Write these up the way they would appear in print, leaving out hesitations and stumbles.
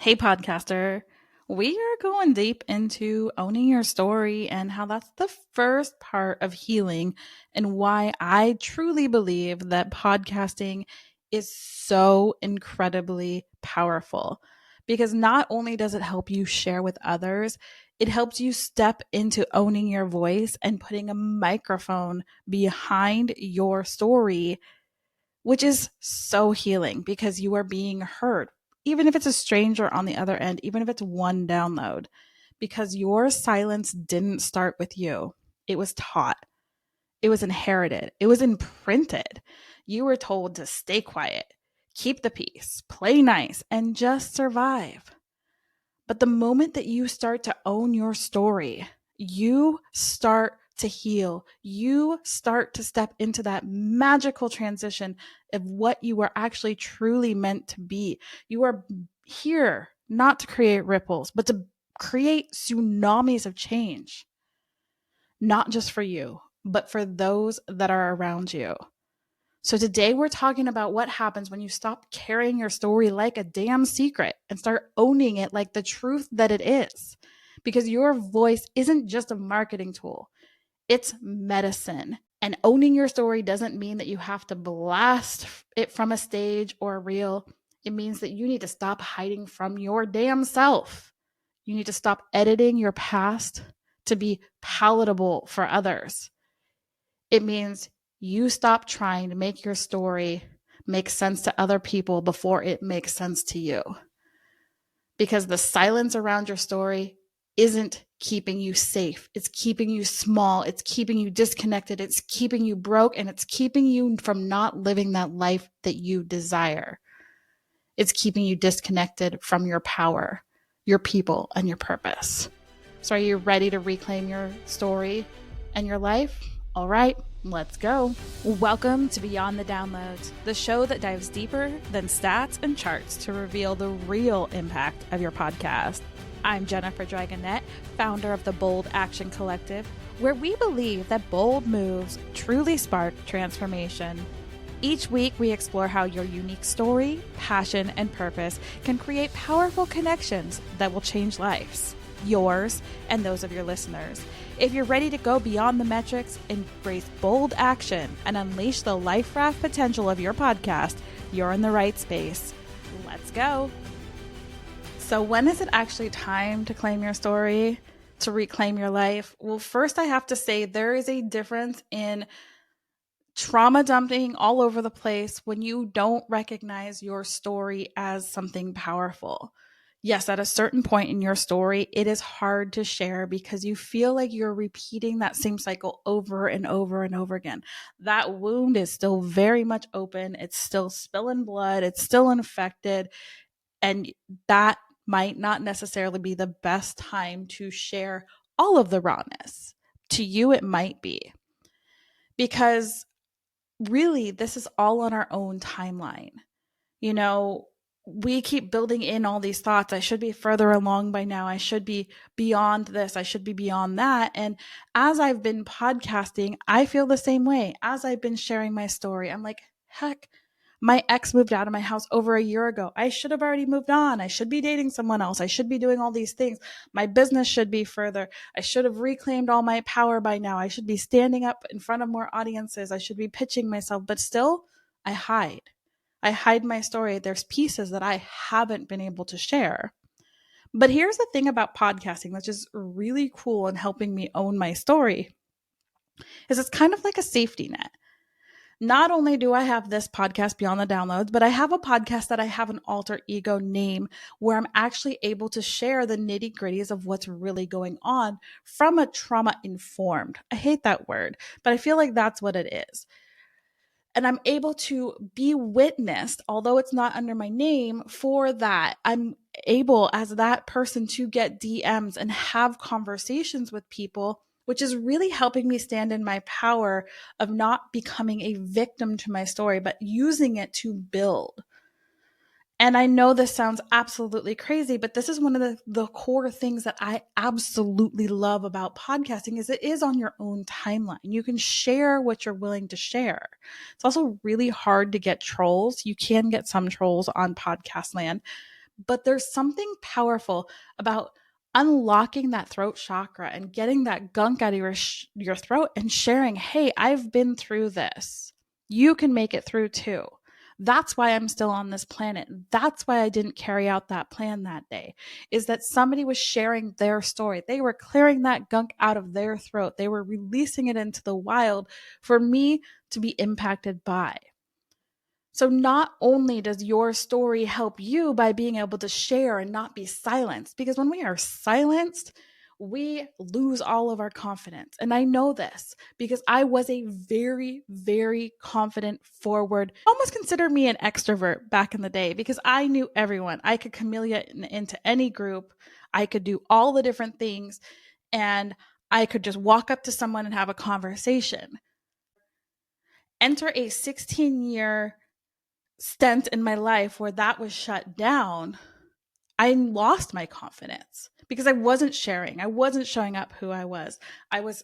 Hey, podcaster. We are going deep into owning your story and how that's the first part of healing, and why I truly believe that podcasting is so incredibly powerful. Because not only does it help you share with others, it helps you step into owning your voice and putting a microphone behind your story, which is so healing because you are being heard, even if it's a stranger on the other end, even if it's one download, because your silence didn't start with you. It was taught, it was inherited, it was imprinted. You were told to stay quiet, keep the peace, play nice, and just survive. But the moment that you start to own your story, you start to heal. You start to step into that magical transition of what you are actually truly meant to be. You are here not to create ripples, but to create tsunamis of change, not just for you, but for those that are around you. So today we're talking about what happens when you stop carrying your story like a damn secret and start owning it like the truth that it is. Because your voice isn't just a marketing tool, it's medicine. And owning your story doesn't mean that you have to blast it from a stage or a reel. It means that you need to stop hiding from your damn self. You need to stop editing your past to be palatable for others. It means you stop trying to make your story make sense to other people before it makes sense to you. Because the silence around your story isn't keeping you safe. It's keeping you small. It's keeping you disconnected. It's keeping you broke, and it's keeping you from not living that life that you desire. It's keeping you disconnected from your power, your people, and your purpose. So are you ready to reclaim your story and your life? All right, let's go. Welcome to Beyond the Downloads, the show that dives deeper than stats and charts to reveal the real impact of your podcast. I'm Jennifer Dragonette, founder of the Bold Action Collective, where we believe that bold moves truly spark transformation. Each week, we explore how your unique story, passion, and purpose can create powerful connections that will change lives, yours and those of your listeners. If you're ready to go beyond the metrics, embrace bold action, and unleash the life raft potential of your podcast, you're in the right space. Let's go. So when is it actually time to claim your story, to reclaim your life? Well, first I have to say there is a difference in trauma dumping all over the place when you don't recognize your story as something powerful. Yes, at a certain point in your story, it is hard to share because you feel like you're repeating that same cycle over and over and over again. That wound is still very much open. It's still spilling blood. It's still infected. And that might not necessarily be the best time to share all of the rawness. To you, it might be. Because really, this is all on our own timeline. You know, we keep building in all these thoughts. I should be further along by now. I should be beyond this. I should be beyond that. And as I've been podcasting, I feel the same way. As I've been sharing my story, I'm like, heck, my ex moved out of my house over a year ago. I should have already moved on. I should be dating someone else. I should be doing all these things. My business should be further. I should have reclaimed all my power by now. I should be standing up in front of more audiences. I should be pitching myself, but still I hide. I hide my story. There's pieces that I haven't been able to share. But here's the thing about podcasting, which is really cool and helping me own my story, is it's kind of like a safety net. Not only do I have this podcast Beyond the Downloads, but I have a podcast that I have an alter ego name where I'm actually able to share the nitty gritties of what's really going on from a trauma informed. I hate that word, but I feel like that's what it is. And I'm able to be witnessed, although it's not under my name, for that. I'm able as that person to get DMs and have conversations with people, which is really helping me stand in my power of not becoming a victim to my story, but using it to build. And I know this sounds absolutely crazy, but this is one of the core things that I absolutely love about podcasting is it is on your own timeline. You can share what you're willing to share. It's also really hard to get trolls. You can get some trolls on podcast land, But there's something powerful about unlocking that throat chakra and getting that gunk out of your throat and sharing, hey, I've been through this. You can make it through too. That's why I'm still on this planet. That's why I didn't carry out that plan that day, is that somebody was sharing their story. They were clearing that gunk out of their throat. They were releasing it into the wild for me to be impacted by. So not only does your story help you by being able to share and not be silenced, because when we are silenced, we lose all of our confidence. And I know this because I was a very, very confident, forward, almost consider me an extrovert back in the day because I knew everyone. I could chameleon into any group. I could do all the different things and I could just walk up to someone and have a conversation. Enter a 16-year stint in my life where that was shut down, I lost my confidence because I wasn't sharing. I wasn't showing up who I was. I was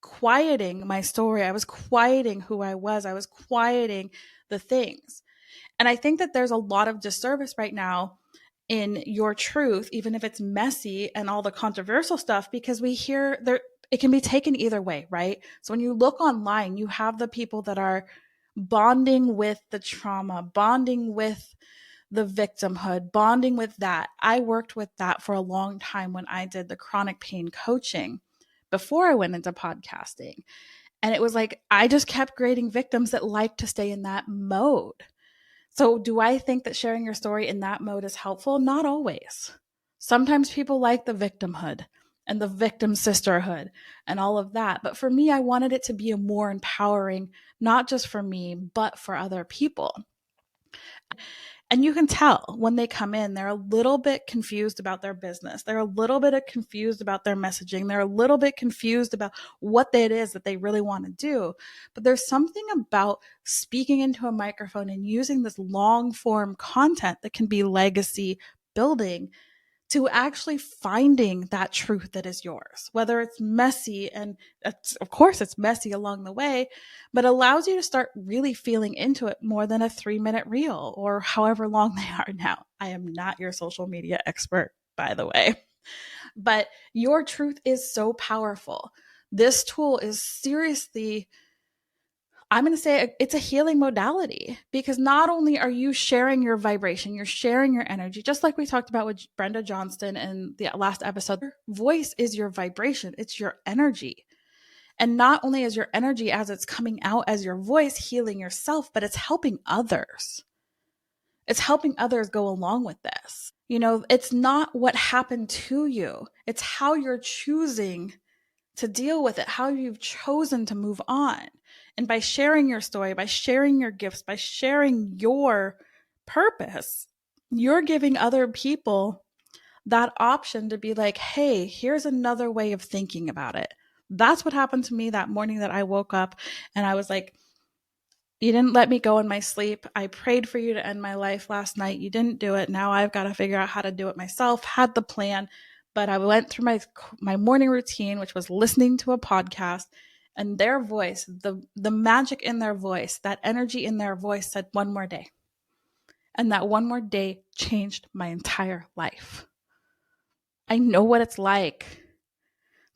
quieting my story. I was quieting who I was. I was quieting the things. And I think that there's a lot of disservice right now in your truth, even if it's messy and all the controversial stuff, because we hear there, it can be taken either way, right? So when you look online, you have the people that are bonding with the trauma, bonding with the victimhood, bonding with that. I worked with that for a long time when I did the chronic pain coaching before I went into podcasting. And it was like, I just kept grading victims that like to stay in that mode. So do I think that sharing your story in that mode is helpful? Not always. Sometimes people like the victimhood and the victim sisterhood and all of that. But for me, I wanted it to be a more empowering, not just for me, but for other people. And you can tell when they come in, they're a little bit confused about their business. They're a little bit confused about their messaging. They're a little bit confused about what it is that they really want to do. But there's something about speaking into a microphone and using this long form content that can be legacy building to actually finding that truth that is yours, whether it's messy, and of course it's messy along the way, but allows you to start really feeling into it more than a 3-minute reel or however long they are now. I am not your social media expert, by the way, but your truth is so powerful. This tool is seriously, I'm going to say it's a healing modality because not only are you sharing your vibration, you're sharing your energy, just like we talked about with Brenda Johnston in the last episode. Your voice is your vibration, it's your energy. And not only is your energy as it's coming out as your voice healing yourself, but it's helping others. It's helping others go along with this. You know, it's not what happened to you, it's how you're choosing to deal with it, how you've chosen to move on. And by sharing your story, by sharing your gifts, by sharing your purpose, you're giving other people that option to be like, hey, here's another way of thinking about it. That's what happened to me that morning that I woke up and I was like, you didn't let me go in my sleep. I prayed for you to end my life last night. You didn't do it. Now I've got to figure out how to do it myself. Had the plan, but I went through my morning routine, which was listening to a podcast, and their voice, the magic in their voice, that energy in their voice said one more day. And that one more day changed my entire life. I know what it's like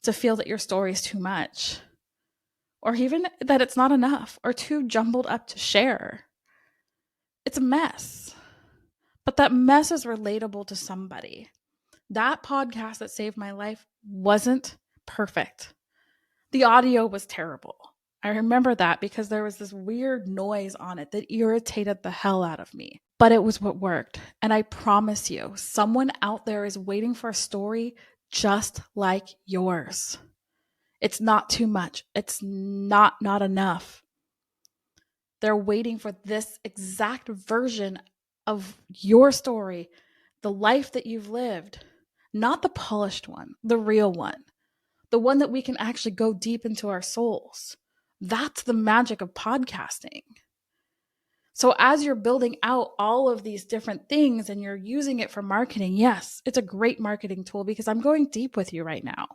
to feel that your story is too much, or even that it's not enough or too jumbled up to share. It's a mess, but that mess is relatable to somebody. That podcast that saved my life wasn't perfect. The audio was terrible. I remember that because there was this weird noise on it that irritated the hell out of me. But it was what worked. And I promise you, someone out there is waiting for a story just like yours. It's not too much. It's not enough. They're waiting for this exact version of your story, the life that you've lived, not the polished one, the real one, the one that we can actually go deep into our souls. That's the magic of podcasting. So as you're building out all of these different things and you're using it for marketing, yes, it's a great marketing tool because I'm going deep with you right now.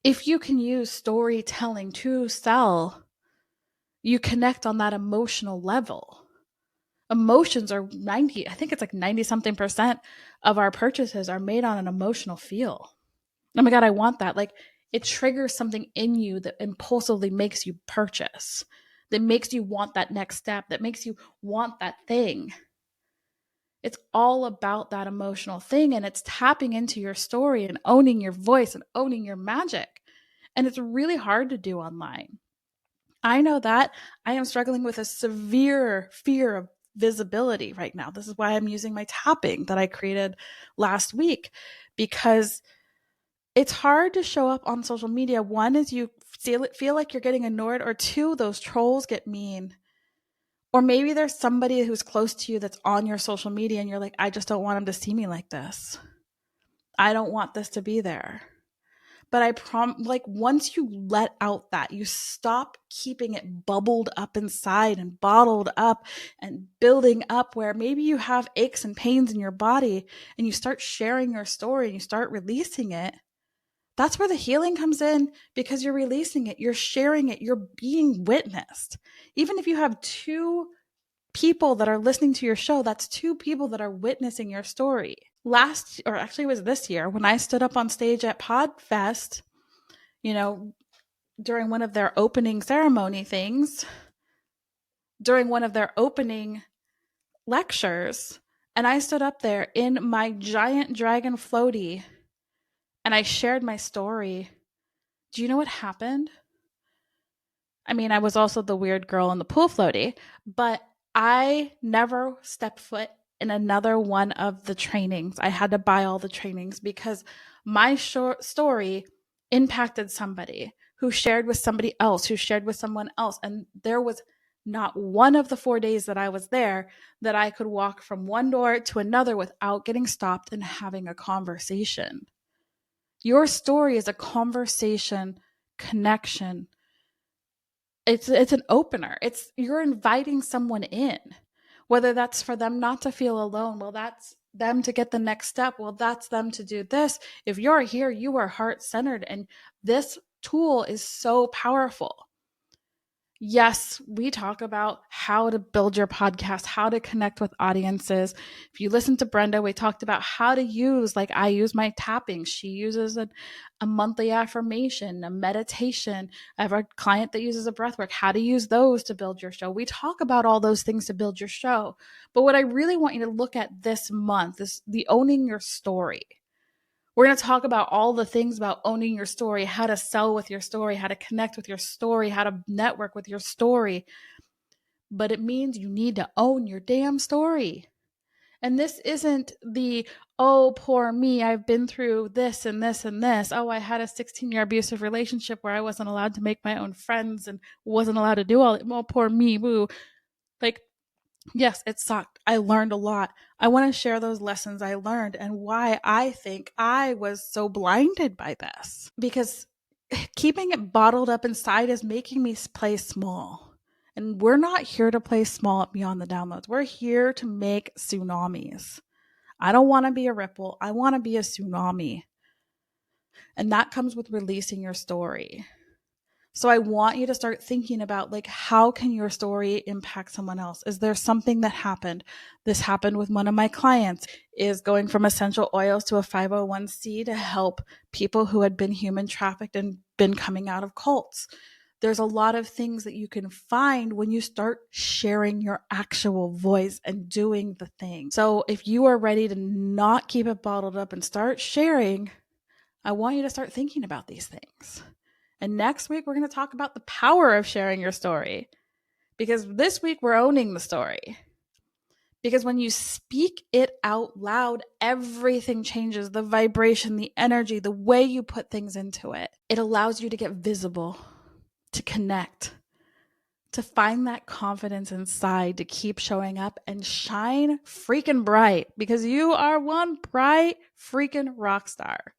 If you can use storytelling to sell, you connect on that emotional level. Emotions are 90, I think it's like 90 something percent of our purchases are made on an emotional feel. Oh my God, I want that. Like it triggers something in you that impulsively makes you purchase, that makes you want that next step, that makes you want that thing. It's all about that emotional thing, and it's tapping into your story and owning your voice and owning your magic. And it's really hard to do online. I know that I am struggling with a severe fear of visibility right now. This is why I'm using my tapping that I created last week, because it's hard to show up on social media. One is you feel like you're getting ignored, or two, those trolls get mean. Or maybe there's somebody who's close to you that's on your social media and you're like, I just don't want them to see me like this. I don't want this to be there. But like once you let out that, you stop keeping it bubbled up inside and bottled up and building up, where maybe you have aches and pains in your body, and you start sharing your story and you start releasing it. That's where the healing comes in, because you're releasing it, you're sharing it, you're being witnessed. Even if you have 2 people that are listening to your show, that's 2 people that are witnessing your story. It was this year, when I stood up on stage at PodFest, during one of their opening ceremony things, during one of their opening lectures, and I stood up there in my giant dragon floaty and I shared my story. Do you know what happened? I mean, I was also the weird girl in the pool floaty, but I never stepped foot in another one of the trainings. I had to buy all the trainings because my story impacted somebody who shared with somebody else, who shared with someone else. And there was not one of the 4 days that I was there that I could walk from one door to another without getting stopped and having a conversation. Your story is a conversation, connection. It's an opener. You're inviting someone in, whether that's for them not to feel alone. Well, that's them to get the next step. Well, that's them to do this. If you're here, you are heart-centered, and this tool is so powerful. Yes, we talk about how to build your podcast, how to connect with audiences. If you listen to Brenda, we talked about how to use, like I use my tapping. She uses a monthly affirmation, a meditation. I have a client that uses a breath work, how to use those to build your show. We talk about all those things to build your show. But what I really want you to look at this month is the owning your story. We're going to talk about all the things about owning your story, how to sell with your story, how to connect with your story, how to network with your story. But it means you need to own your damn story. And this isn't the, oh, poor me, I've been through this and this and this. Oh, I had a 16-year abusive relationship where I wasn't allowed to make my own friends and wasn't allowed to do all it. Oh, poor me, woo. Like, yes, it sucked. I learned a lot. I want to share those lessons I learned and why I think I was so blinded by this. Because keeping it bottled up inside is making me play small. And we're not here to play small at Beyond the Downloads. We're here to make tsunamis. I don't want to be a ripple. I want to be a tsunami. And that comes with releasing your story. So I want you to start thinking about, like, how can your story impact someone else? Is there something that happened? This happened with one of my clients, is going from essential oils to a 501c to help people who had been human trafficked and been coming out of cults. There's a lot of things that you can find when you start sharing your actual voice and doing the thing. So if you are ready to not keep it bottled up and start sharing, I want you to start thinking about these things. And next week, we're going to talk about the power of sharing your story. Because this week, we're owning the story. Because when you speak it out loud, everything changes. The vibration, the energy, the way you put things into it. It allows you to get visible, to connect, to find that confidence inside, to keep showing up and shine freaking bright. Because you are one bright freaking rock star.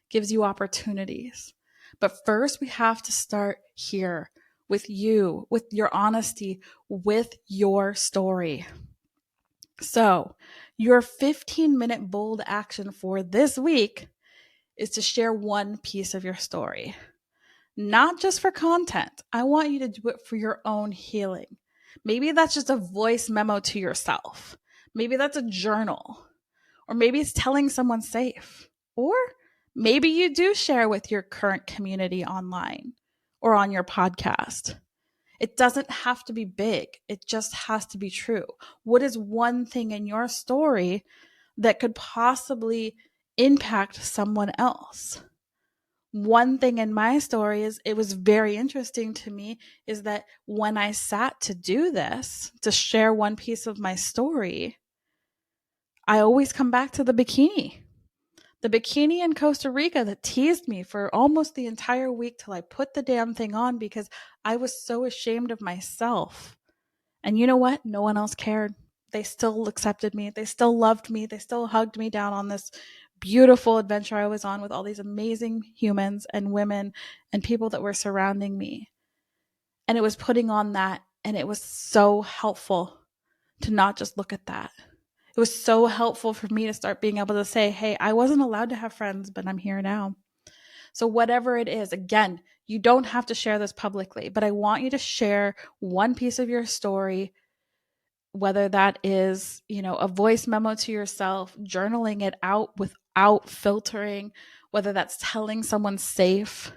Gives you opportunities. But first, we have to start here with you, with your honesty, with your story. So, your 15-minute bold action for this week is to share one piece of your story. Not just for content. I want you to do it for your own healing. Maybe that's just a voice memo to yourself. Maybe that's a journal. Or maybe it's telling someone safe. Or maybe you do share with your current community online or on your podcast. It doesn't have to be big. It just has to be true. What is one thing in your story that could possibly impact someone else? One thing in my story is it was very interesting to me is that when I sat to do this, to share one piece of my story, I always come back to the bikini. The bikini in Costa Rica that teased me for almost the entire week till I put the damn thing on because I was so ashamed of myself. And you know what? No one else cared. They still accepted me. They still loved me. They still hugged me down on this beautiful adventure I was on with all these amazing humans and women and people that were surrounding me. And it was putting on that, and it was so helpful to not just look at that. It was so helpful for me to start being able to say, hey, I wasn't allowed to have friends, but I'm here now. So whatever it is, again, you don't have to share this publicly, but I want you to share one piece of your story, whether that is, a voice memo to yourself, journaling it out without filtering, whether that's telling someone safe.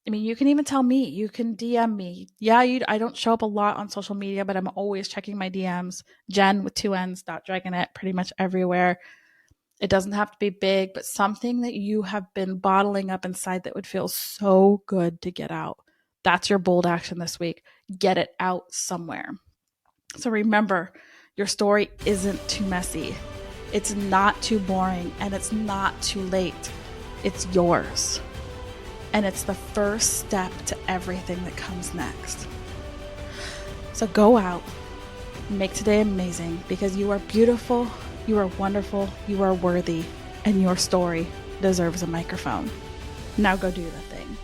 I mean, you can even tell me, you can DM me. Yeah, I don't show up a lot on social media, but I'm always checking my DMs. Jen with 2Ns, Dragonette, pretty much everywhere. It doesn't have to be big, but something that you have been bottling up inside that would feel so good to get out. That's your bold action this week. Get it out somewhere. So remember, your story isn't too messy. It's not too boring, and it's not too late. It's yours. And it's the first step to everything that comes next. So go out, make today amazing, because you are beautiful, you are wonderful, you are worthy, and your story deserves a microphone. Now go do the thing.